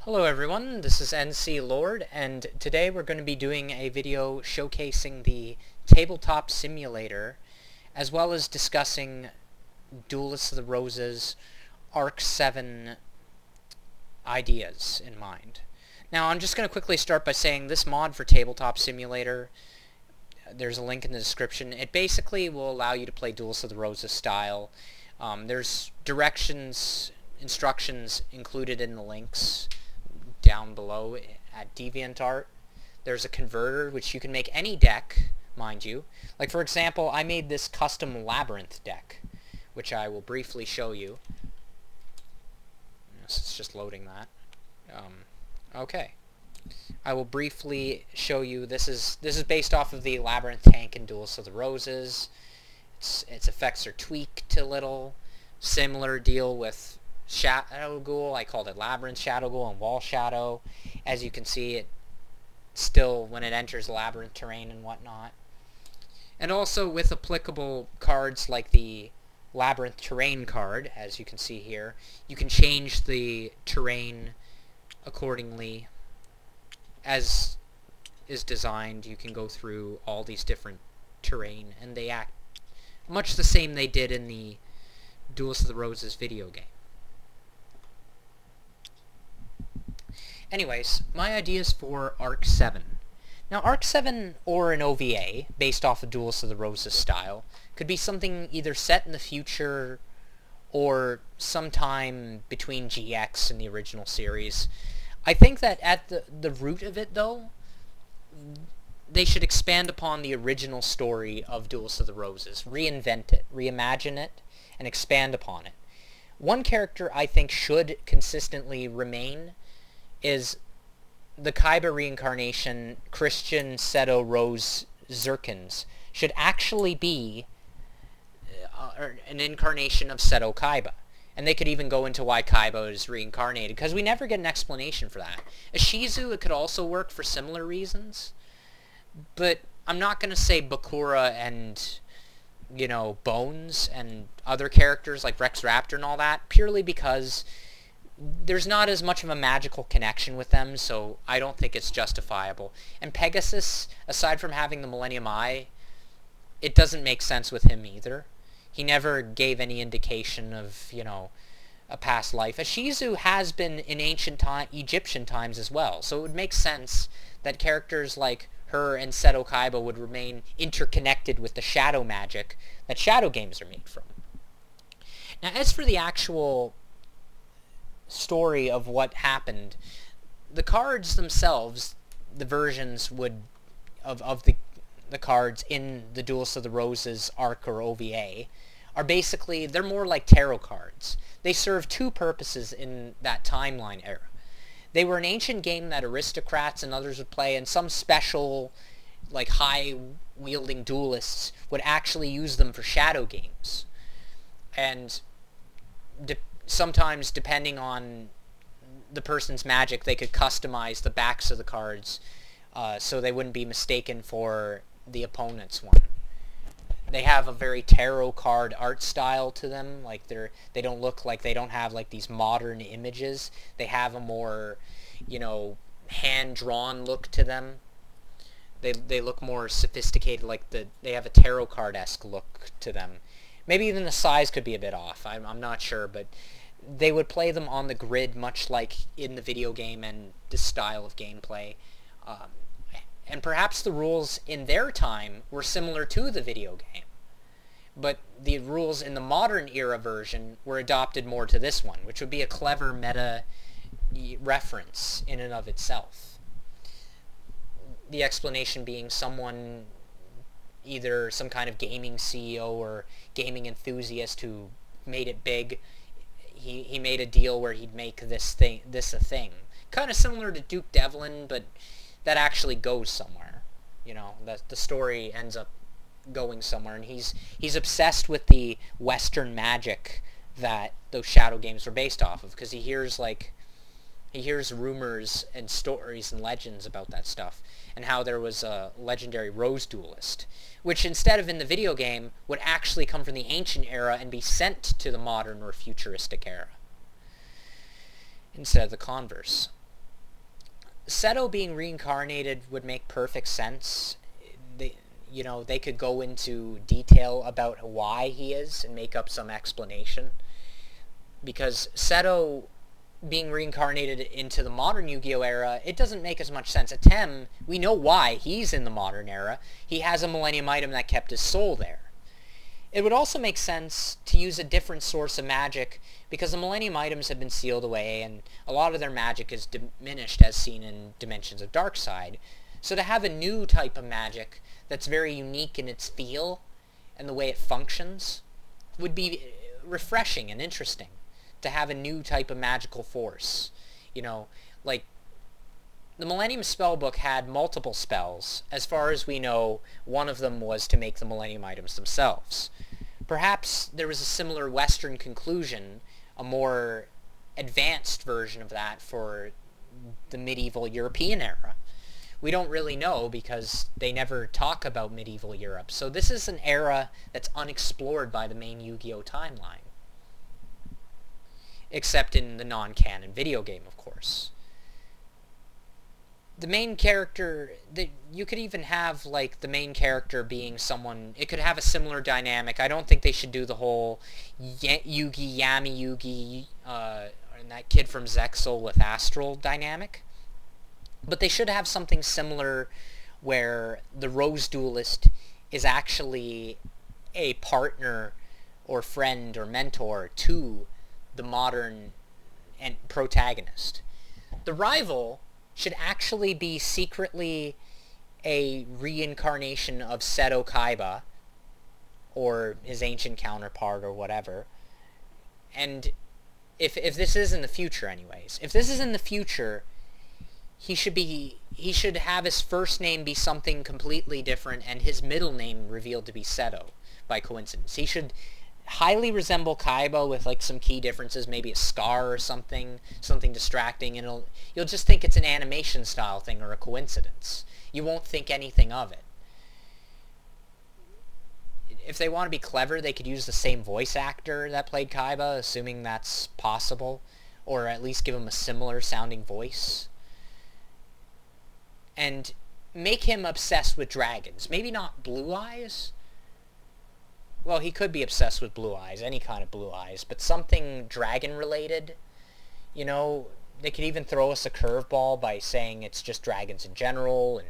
Hello everyone, this is NC Lord, and today we're going to be doing a video showcasing the Tabletop Simulator, as well as discussing Duelist of the Roses Arc 7 ideas in mind. Now I'm just going to quickly start by saying this mod for Tabletop Simulator, there's a link in the description. It basically will allow you to play Duelist of the Roses style. There's instructions included in the links down below at DeviantArt. There's a converter which you can make any deck, mind you. Like for example, I made this custom labyrinth deck, which I will briefly show you. Yes, it's just loading that. Okay. I will briefly show you. This is based off of the Labyrinth tank in Duelist of the Roses. Its effects are tweaked a little. Similar deal with Shadow Ghoul. I called it Labyrinth Shadow Ghoul and Wall Shadow. As you can see, it still, when it enters labyrinth terrain and whatnot. And also with applicable cards like the Labyrinth Terrain card, as you can see here, you can change the terrain accordingly as is designed. You can go through all these different terrain, and they act much the same they did in the Duelist of the Roses video game. Anyways, my ideas for Arc 7. Now, Arc 7, or an OVA, based off of Duelist of the Roses style, could be something either set in the future or sometime between GX and the original series. I think that at the root of it, though, they should expand upon the original story of Duelist of the Roses, reinvent it, reimagine it, and expand upon it. One character I think should consistently remain is the Kaiba reincarnation, Christian Seto Rose Zirkins, should actually be an incarnation of Seto Kaiba. And they could even go into why Kaiba is reincarnated, because we never get an explanation for that. Ishizu, it could also work for similar reasons, but I'm not going to say Bakura and, you know, Bones and other characters like Rex Raptor and all that, purely because there's not as much of a magical connection with them, so I don't think it's justifiable. And Pegasus, aside from having the Millennium Eye, it doesn't make sense with him either. He never gave any indication of, you know, a past life. Ishizu has been in ancient Egyptian times as well, so it would make sense that characters like her and Seto Kaiba would remain interconnected with the shadow magic that shadow games are made from. Now, as for the actual story of what happened, the cards themselves, the versions of the cards in the Duelist of the Roses arc or OVA, are basically, they're more like tarot cards. They serve two purposes in that timeline era. They were an ancient game that aristocrats and others would play, and some special, like, high-wielding duelists would actually use them for shadow games. And sometimes, depending on the person's magic, they could customize the backs of the cards so they wouldn't be mistaken for the opponent's one. They have a very tarot card art style to them. Like they don't look like, they don't have like these modern images. They have a more, you know, hand-drawn look to them. They look more sophisticated, like they have a tarot card-esque look to them. Maybe even the size could be a bit off. I'm not sure, but they would play them on the grid much like in the video game and this style of gameplay. And perhaps the rules in their time were similar to the video game, but the rules in the modern era version were adopted more to this one, which would be a clever meta reference in and of itself. The explanation being someone, either some kind of gaming CEO or gaming enthusiast who made it big, he made a deal where he'd make this a thing. Kind of similar to Duke Devlin, but that actually goes somewhere. You know, that the story ends up going somewhere, and he's obsessed with the Western magic that those shadow games were based off of, because he hears rumors and stories and legends about that stuff, and how there was a legendary Rose Duelist, which instead of in the video game would actually come from the ancient era and be sent to the modern or futuristic era, instead of the converse. Seto being reincarnated would make perfect sense. They could go into detail about why he is and make up some explanation. Because Seto being reincarnated into the modern Yu-Gi-Oh era, it doesn't make as much sense. Atem, we know why he's in the modern era. He has a Millennium item that kept his soul there. It would also make sense to use a different source of magic because the Millennium items have been sealed away and a lot of their magic is diminished as seen in Dimensions of Darkside. So to have a new type of magic that's very unique in its feel and the way it functions would be refreshing and interesting. To have a new type of magical force. Like the Millennium Spellbook had multiple spells. As far as we know, one of them was to make the Millennium items themselves. Perhaps there was a similar Western conclusion, a more advanced version of that for the medieval European era. We don't really know because they never talk about medieval Europe. So this is an era that's unexplored by the main Yu-Gi-Oh! Timeline. Except in the non-canon video game, of course. The main character, you could even have, like, the main character being someone, it could have a similar dynamic. I don't think they should do the whole Yugi, Yami Yugi, and that kid from Zexal with Astral dynamic. But they should have something similar where the Rose Duelist is actually a partner or friend or mentor to the modern protagonist. The rival should actually be secretly a reincarnation of Seto Kaiba or his ancient counterpart or whatever. And if this is in the future anyways, if this is in the future, he should have his first name be something completely different and his middle name revealed to be Seto by coincidence. He should highly resemble Kaiba with like some key differences, maybe a scar or something distracting, and you'll just think it's an animation style thing or a coincidence. You won't think anything of it. If they want to be clever, they could use the same voice actor that played Kaiba, assuming that's possible, or at least give him a similar sounding voice. And make him obsessed with dragons. Maybe not blue eyes. Well, he could be obsessed with blue eyes, any kind of blue eyes, but something dragon-related. They could even throw us a curveball by saying it's just dragons in general, and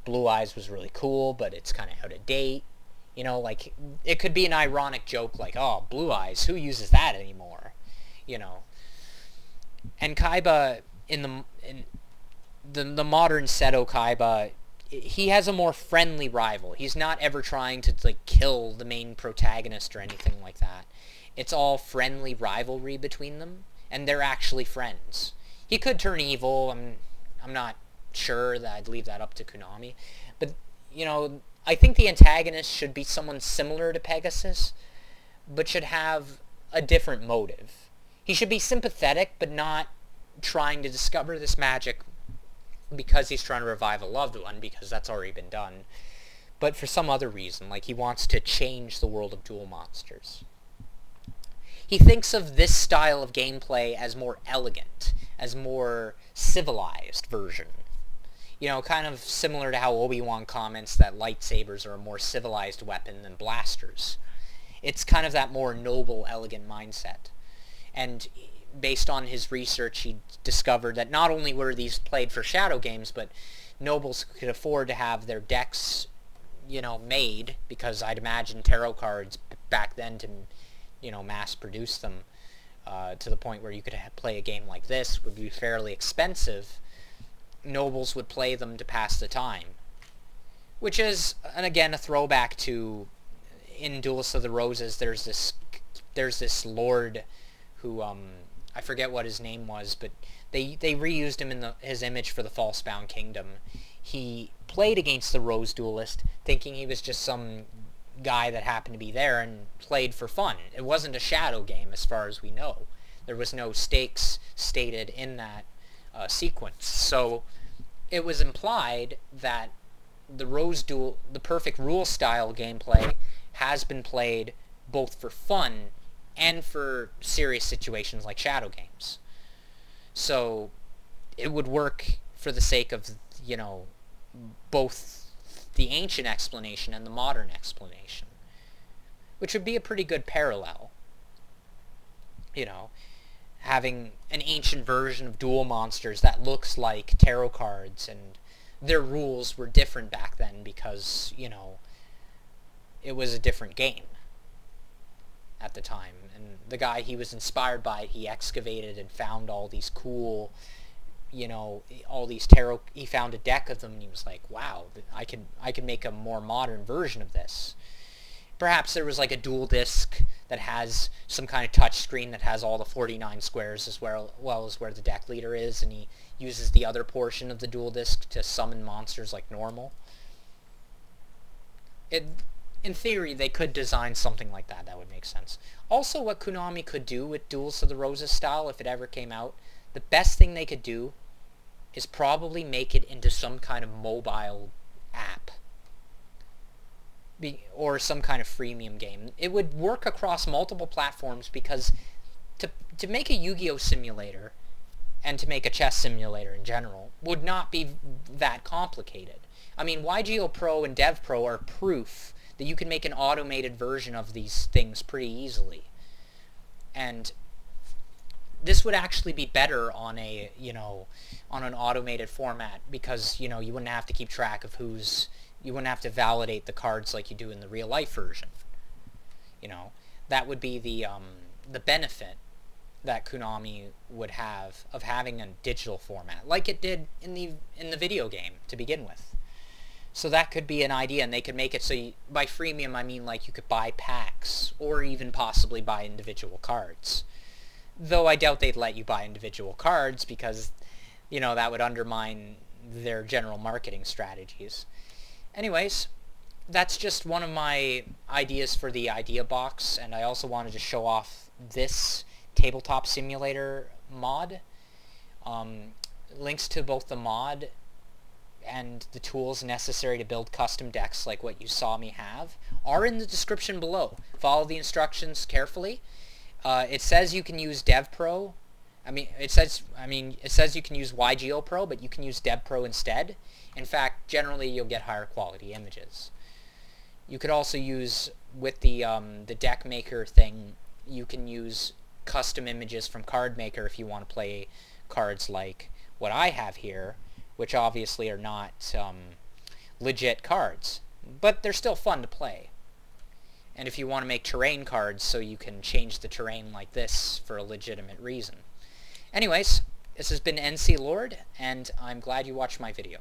blue eyes was really cool, but it's kind of out of date. Like, it could be an ironic joke like, oh, blue eyes, who uses that anymore? And Kaiba, in the modern Seto Kaiba, he has a more friendly rival. He's not ever trying to like kill the main protagonist or anything like that. It's all friendly rivalry between them, and they're actually friends. He could turn evil. I'm not sure. That I'd leave that up to Konami. But I think the antagonist should be someone similar to Pegasus, but should have a different motive. He should be sympathetic, but not trying to discover this magic because he's trying to revive a loved one, because that's already been done, but for some other reason, like he wants to change the world of Duel Monsters. He thinks of this style of gameplay as more elegant, as more civilized version. Kind of similar to how Obi-Wan comments that lightsabers are a more civilized weapon than blasters. It's kind of that more noble, elegant mindset. And based on his research, he discovered that not only were these played for shadow games, but nobles could afford to have their decks, made, because I'd imagine tarot cards back then to, mass produce them to the point where you could play a game like this would be fairly expensive. Nobles would play them to pass the time. Which is, and again, a throwback to, in Duelist of the Roses, there's this lord who, I forget what his name was, but they reused him in his image for the Falsebound Kingdom. He played against the Rose Duelist, thinking he was just some guy that happened to be there and played for fun. It wasn't a shadow game, as far as we know. There was no stakes stated in that sequence. So it was implied that the perfect rule style gameplay has been played both for fun and for serious situations like shadow games. So it would work for the sake of, you know, both the ancient explanation and the modern explanation, which would be a pretty good parallel. You know, having an ancient version of duel monsters that looks like tarot cards, and their rules were different back then because, you know, it was a different game at the time. And the guy he was inspired by, he excavated and found all these cool, you know, all these tarot, he found a deck of them, and he was like, wow, I could make a more modern version of this. Perhaps there was like a dual disc that has some kind of touch screen that has all the 49 squares as well as where the deck leader is, and he uses the other portion of the dual disc to summon monsters like normal. In theory, they could design something like that. That would make sense. Also, what Konami could do with Duels of the Roses style, if it ever came out, the best thing they could do is probably make it into some kind of mobile app. Or some kind of freemium game. It would work across multiple platforms, because to make a Yu-Gi-Oh simulator, and to make a chess simulator in general, would not be that complicated. I mean, YGO Pro and Dev Pro are proof that you can make an automated version of these things pretty easily. And this would actually be better on a, you know, on an automated format, because, you know, you wouldn't have to keep track of you wouldn't have to validate the cards like you do in the real life version. You know, that would be the benefit that Konami would have of having a digital format, like it did in the video game to begin with. So that could be an idea, and they could make it so by freemium I mean like you could buy packs, or even possibly buy individual cards. Though I doubt they'd let you buy individual cards, because, you know, that would undermine their general marketing strategies. Anyways, that's just one of my ideas for the idea box, and I also wanted to show off this Tabletop Simulator mod. Links to both the mod and the tools necessary to build custom decks like what you saw me have are in the description below. Follow the instructions carefully. It says you can use DevPro. It says you can use YGO Pro, but you can use DevPro instead. In fact, generally you'll get higher quality images. You could also use, with the deck maker thing, you can use custom images from Card Maker if you want to play cards like what I have here, which obviously are not legit cards, but they're still fun to play. And if you want to make terrain cards so you can change the terrain like this for a legitimate reason. Anyways, this has been NC Lord, and I'm glad you watched my video.